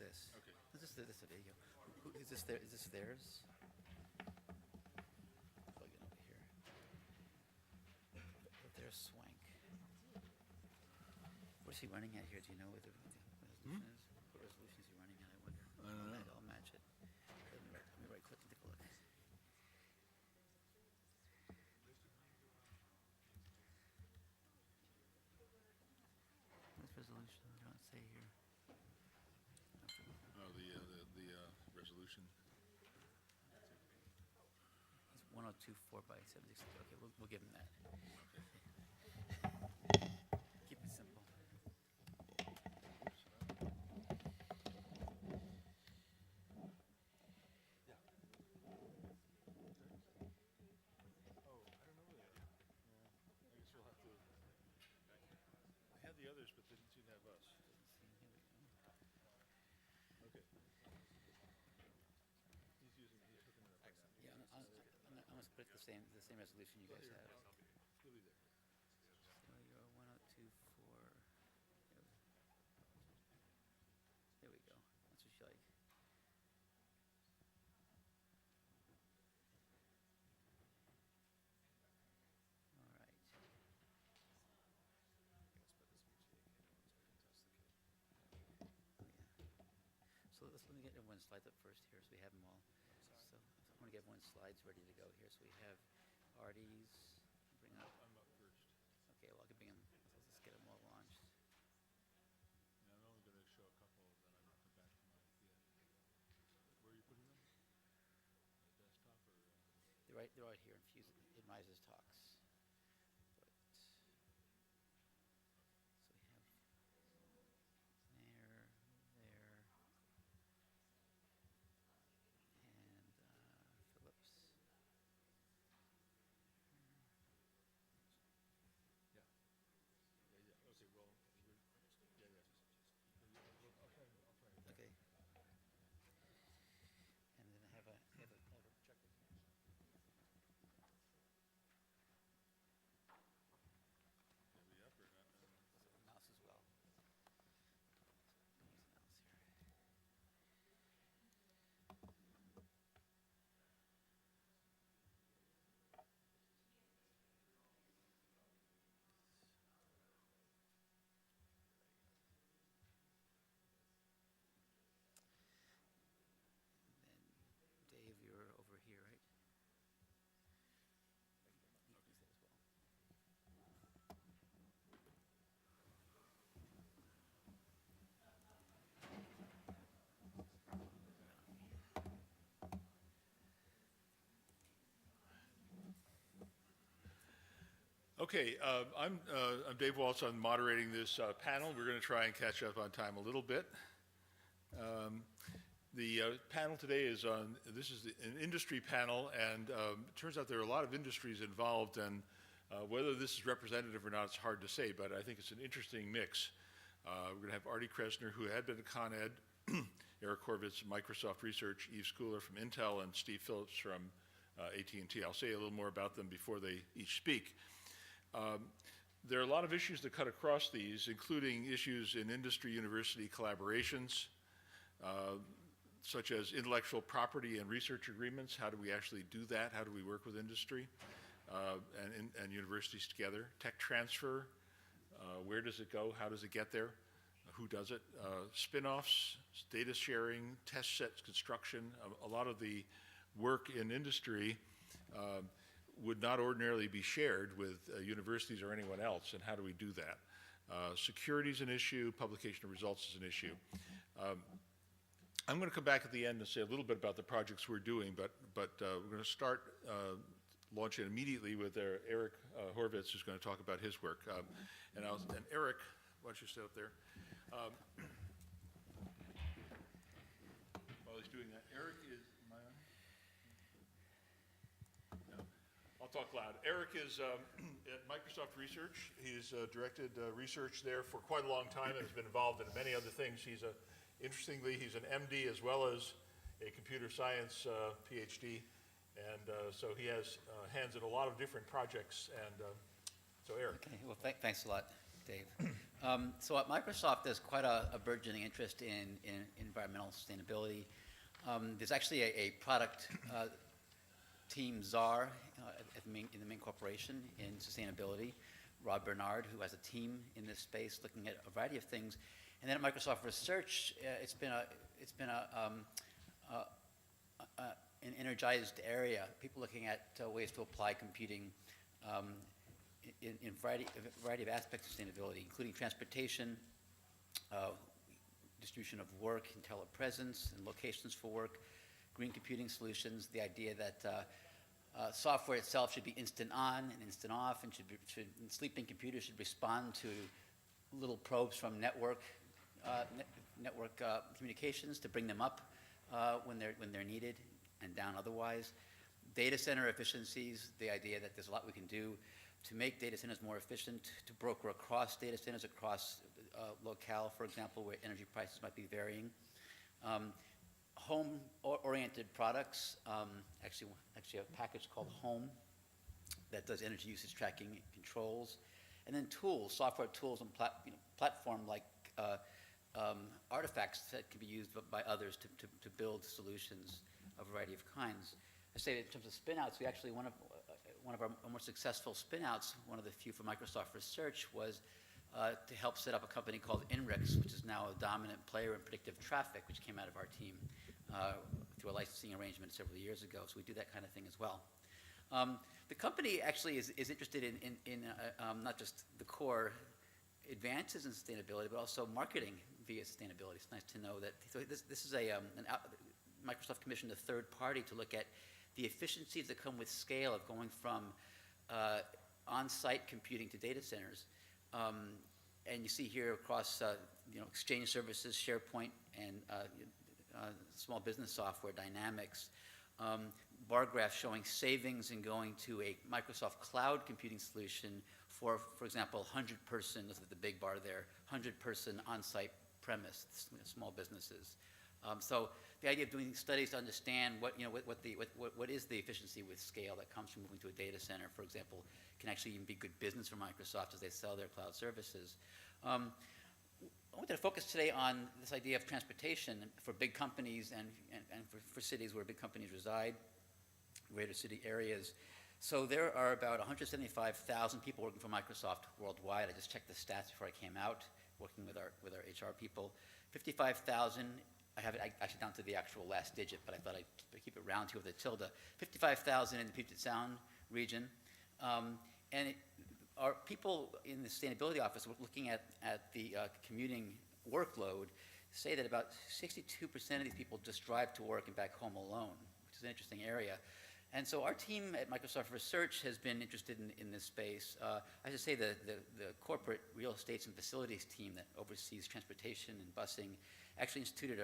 this. Okay. This is a video. Is this there? Is this theirs? Plug it over here. But there's Swank. What is he running at here? Do you know what the resolution is? What resolution is he running at? I wonder. I don't know. I'll match it. Let me right click and take a look. This resolution, I don't say here. Oh, the resolution. It's 1024 by 76. Okay, we'll give him that. Okay. Keep it simple. I had the others, but didn't seem to have us. Here we go. Okay. He's hooking it up right now. Yeah, I'm gonna split the same resolution you guys have. He'll be there. So you're 1024. There we go. That's what you like. All right. So let me get everyone's slides up first here, so we have them all. So I want to get everyone's slides ready to go here. So we have Artie's. Bring up. I'm up first. Okay, well I can bring them. Let's just get them all launched. And I'm only going to show a couple, then I'm going to come back to my. Where are you putting them? Desktop or? They're right here in Mises Talks. But, so we have there, and Phillips. Yeah. Yeah. Okay. Well. Yeah. I'll try. Okay. And then I have a check it. Are we up or not? Mouse as well. Use the mouse here. And then Dave, you're over here, right? You can use that as well. Okay, I'm Dave Waltz. I'm moderating this panel. We're going to try and catch up on time a little bit. The panel today is on, this is an industry panel, and it turns out there are a lot of industries involved, and whether this is representative or not, it's hard to say, but I think it's an interesting mix. We're going to have Artie Kressner, who had been at Con Ed, Eric Horvitz, Microsoft Research, Eve Schooler from Intel, and Steve Phillips from AT&T. I'll say a little more about them before they each speak. There are a lot of issues that cut across these, including issues in industry-university collaborations, such as intellectual property and research agreements. How do we actually do that? How do we work with industry and universities together? Tech transfer, where does it go? How does it get there? Who does it? Spin-offs, data sharing, test sets construction. A lot of the work in industry would not ordinarily be shared with universities or anyone else, and how do we do that? Security is an issue, publication of results is an issue. I'm going to come back at the end and say a little bit about the projects we're doing, but we're going to start launching immediately with Eric Horvitz, who's going to talk about his work. And Eric, why don't you stay up there? While he's doing that, Eric is, am I on? No. I'll talk loud. Eric is at Microsoft Research. He's directed research there for quite a long time and has been involved in many other things. Interestingly, he's an MD as well as a computer science PhD, and so he has hands in a lot of different projects. And so, Eric. Okay. Well, thanks a lot, Dave. So at Microsoft, there's quite a burgeoning interest in environmental sustainability. There's actually a product team czar in the main corporation in sustainability, Rob Bernard, who has a team in this space looking at a variety of things. And then at Microsoft Research, it's been an energized area. People looking at ways to apply computing in a variety of aspects of sustainability, including transportation, distribution of work, and telepresence, and locations for work, green computing solutions, the idea that software itself should be instant on and instant off, and sleeping computers should respond to little probes from network communications to bring them up when they're needed and down otherwise. Data center efficiencies, the idea that there's a lot we can do to make data centers more efficient, to broker across data centers, across locale, for example, where energy prices might be varying. Home-oriented products, actually a package called Home that does energy usage tracking and controls. And then tools, software tools and platform-like artifacts that can be used by others to build solutions of a variety of kinds. I say in terms of spin-outs, we actually, one of our more successful spin-outs, one of the few for Microsoft Research, was to help set up a company called INRIX, which is now a dominant player in predictive traffic, which came out of our team through a licensing arrangement several years ago. So we do that kind of thing as well. The company actually is interested in not just the core advances in sustainability, but also marketing via sustainability. It's nice to know that. So this is Microsoft commissioned a third party to look at the efficiencies that come with scale of going from on-site computing to data centers. And you see here across Exchange services, SharePoint, and small business software, Dynamics, bar graph showing savings in going to a Microsoft cloud computing solution for example, 100-person, this is the big bar there, 100-person on-site premise, small businesses. So the idea of doing studies to understand what is the efficiency with scale that comes from moving to a data center, for example, can actually even be good business for Microsoft as they sell their cloud services. I wanted to focus today on this idea of transportation for big companies and for cities where big companies reside, greater city areas. So there are about 175,000 people working for Microsoft worldwide. I just checked the stats before I came out, working with our HR people. 55,000. I have it actually down to the actual last digit, but I thought I'd keep it round here with a tilde. 55,000 in the Puget Sound region. Our people in the sustainability office looking at the commuting workload say that about 62% of these people just drive to work and back home alone, which is an interesting area. And so our team at Microsoft Research has been interested in this space. I should say the corporate real estates and facilities team that oversees transportation and busing actually instituted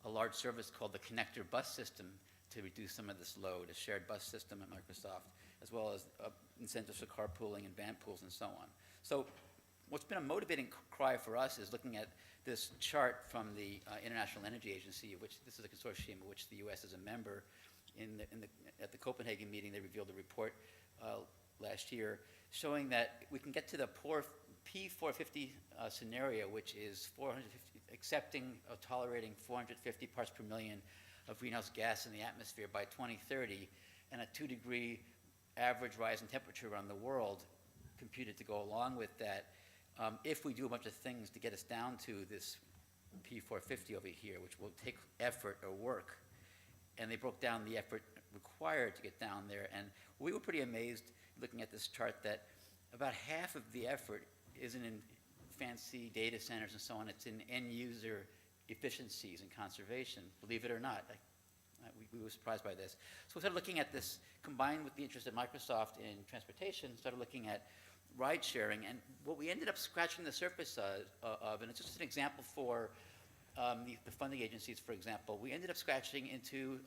a large service called the Connector Bus System to reduce some of this load, a shared bus system at Microsoft, as well as incentives for carpooling and van pools and so on. So what's been a motivating cry for us is looking at this chart from the International Energy Agency, which this is a consortium of which the U.S. is a member. At the Copenhagen meeting, they revealed a report last year showing that we can get to the P450 scenario, which is accepting or tolerating 450 parts per million of greenhouse gas in the atmosphere by 2030, and a 2-degree average rise in temperature around the world computed to go along with that. If we do a bunch of things to get us down to this P450 over here, which will take effort or work, and they broke down the effort required to get down there. And we were pretty amazed looking at this chart that about half of the effort isn't in fancy data centers and so on. It's in end-user efficiencies and conservation, believe it or not. We were surprised by this. So we started looking at this, combined with the interest of Microsoft in transportation, started looking at ride sharing. And what we ended up scratching the surface of, and it's just an example for the funding agencies, for example, we ended up scratching into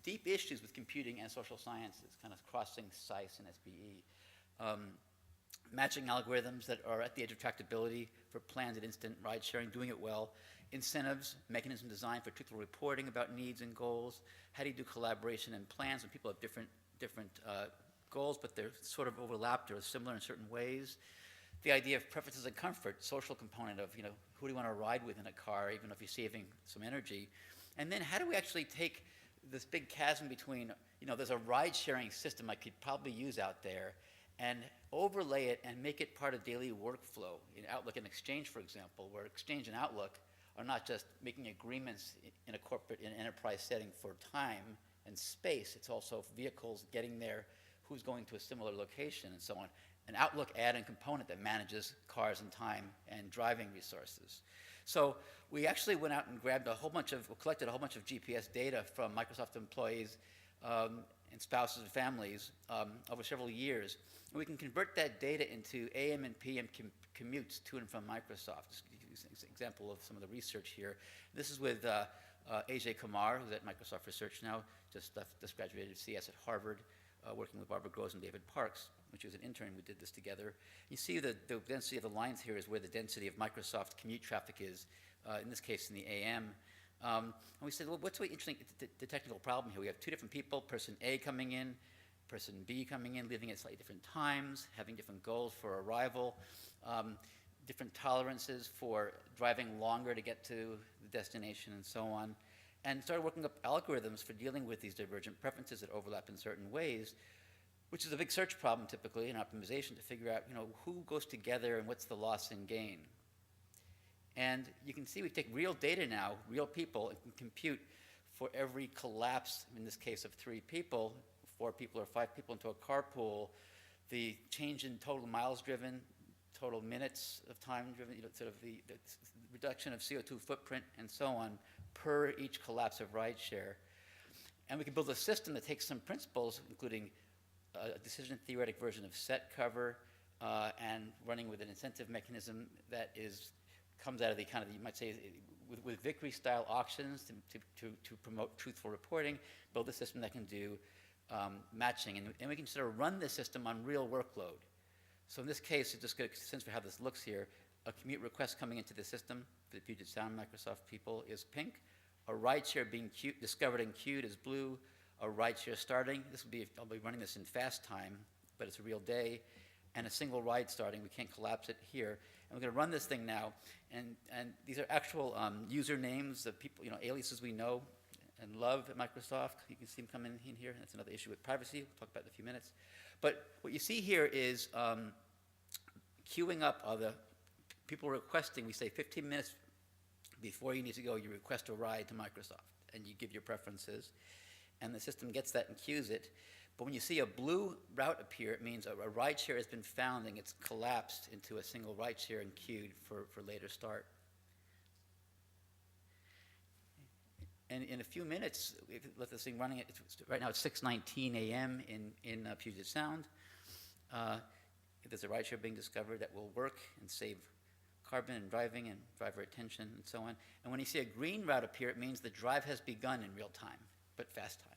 deep issues with computing and social sciences, kind of crossing SciSe and SBE. Matching algorithms that are at the edge of tractability for planned and instant ride sharing, doing it well. Incentives, mechanism design for truthful reporting about needs and goals. How do you do collaboration and plans when people have different goals, but they're sort of overlapped or similar in certain ways? the idea of preferences and comfort, social component of, who do you want to ride with in a car, even if you're saving some energy. And then how do we actually take this big chasm between, there's a ride-sharing system I could probably use out there, and overlay it and make it part of daily workflow in Outlook and Exchange, for example, where Exchange and Outlook are not just making agreements in a corporate and enterprise setting for time and space. It's also vehicles getting there, who's going to a similar location, and so on. An Outlook add-in component that manages cars and time and driving resources. So we actually went out and collected a whole bunch of GPS data from Microsoft employees and spouses and families over several years. And we can convert that data into AM and PM commutes to and from Microsoft. Just to give you an example of some of the research here. This is with Ajay Kumar, who's at Microsoft Research now, just graduated CS at Harvard, working with Barbara Gross and David Parks, which was an intern. We did this together. You see the density of the lines here is where the density of Microsoft commute traffic is, in this case in the AM. And we said, well, what's really interesting, the technical problem here? We have two different people, person A coming in, person B coming in, leaving at slightly different times, having different goals for arrival, different tolerances for driving longer to get to the destination and so on, and started working up algorithms for dealing with these divergent preferences that overlap in certain ways, which is a big search problem typically in optimization to figure out, who goes together and what's the loss and gain. And you can see we take real data now, real people, and can compute for every collapse, in this case of 3 people, 4 people or 5 people into a carpool, the change in total miles driven, total minutes of time driven, sort of the reduction of CO2 footprint and so on per each collapse of rideshare. And we can build a system that takes some principles, including a decision theoretic version of set cover and running with an incentive mechanism that comes out of the kind of, you might say, with Vickrey-style auctions to promote truthful reporting, build a system that can do matching. And we can sort of run this system on real workload. So in this case, just get a sense for how this looks here. A commute request coming into the system for the Puget Sound Microsoft people is pink. A rideshare being discovered and queued is blue. A rideshare starting, I'll be running this in fast time, but it's a real day. And a single ride starting, we can't collapse it here. And we're going to run this thing now. And these are actual usernames of people, aliases we know and love at Microsoft. You can see them coming in here. That's another issue with privacy. We'll talk about it in a few minutes. But what you see here is queuing up of the people requesting. We say 15 minutes before you need to go, you request a ride to Microsoft, and you give your preferences. And the system gets that and queues it. But when you see a blue route appear, it means a rideshare has been found and it's collapsed into a single rideshare and queued for later start. And in a few minutes, if you let this thing running, right now it's 6:19 a.m. in Puget Sound. There's a rideshare being discovered that will work and save carbon and driving and driver attention and so on. And when you see a green route appear, it means the drive has begun in real time, but fast time.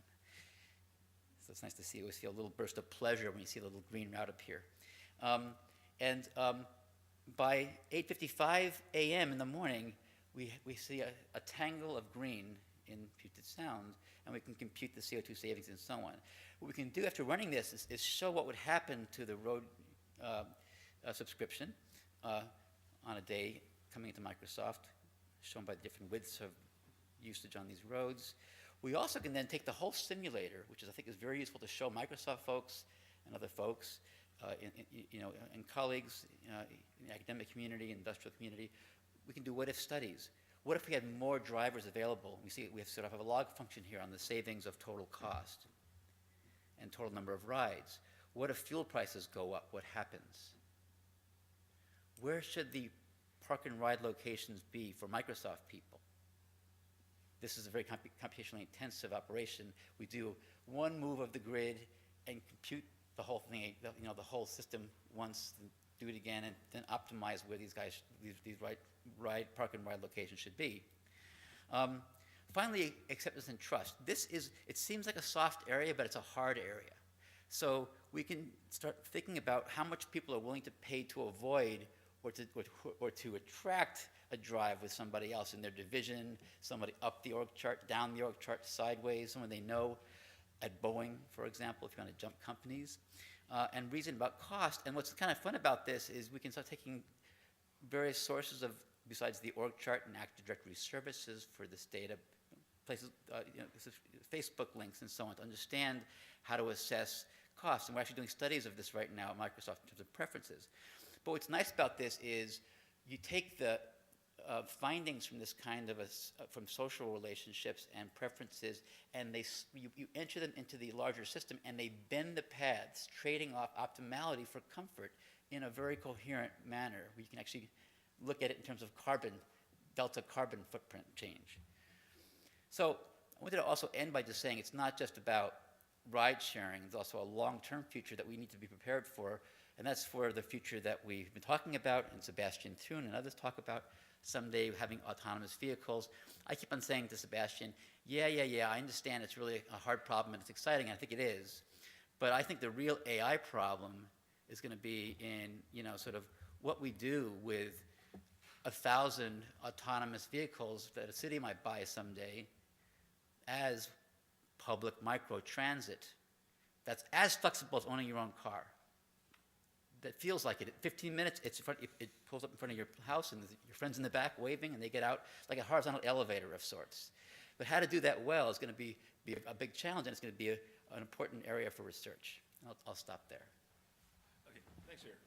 So it's nice to see. You always feel a little burst of pleasure when you see the little green route appear. By 8:55 a.m. in the morning, we see a tangle of green in Puget Sound, and we can compute the CO2 savings and so on. What we can do after running this is show what would happen to the road subscription on a day coming into Microsoft, shown by the different widths of usage on these roads. We also can then take the whole simulator, which I think is very useful to show Microsoft folks and other folks, and colleagues in the academic community, industrial community. We can do what-if studies. What if we had more drivers available? We have sort of a log function here on the savings of total cost and total number of rides. What if fuel prices go up? What happens? Where should the park and ride locations be for Microsoft people? This is a very computationally intensive operation. We do one move of the grid and compute the whole thing, the whole system once, and do it again, and then optimize where these park and ride locations should be. Finally, acceptance and trust. It seems like a soft area, but it's a hard area. So we can start thinking about how much people are willing to pay to avoid or to attract a drive with somebody else in their division, somebody up the org chart, down the org chart, sideways, someone they know at Boeing, for example, if you want to jump companies. and reason about cost. And what's kind of fun about this is we can start taking various sources of, besides the org chart and Active Directory services for this data, places, Facebook links and so on, to understand how to assess costs. And we're actually doing studies of this right now at Microsoft in terms of preferences. But what's nice about this is you take the findings from this kind of from social relationships and preferences, and you enter them into the larger system, and they bend the paths, trading off optimality for comfort in a very coherent manner, where you can actually look at it in terms of delta carbon footprint change. So I wanted to also end by just saying it's not just about ride sharing. There's also a long-term future that we need to be prepared for, and that's for the future that we've been talking about, and Sebastian Thun and others talk about, someday having autonomous vehicles. I keep on saying to Sebastian, yeah, I understand it's really a hard problem and it's exciting, and I think it is, but I think the real AI problem is going to be in, sort of what we do with 1,000 autonomous vehicles that a city might buy someday as public micro-transit that's as flexible as owning your own car. That feels like it. 15 minutes, it pulls up in front of your house, and your friend's in the back waving, and they get out like a horizontal elevator of sorts. But how to do that well is going to be a big challenge, and it's going to be an important area for research. I'll stop there. Okay, thanks, Eric.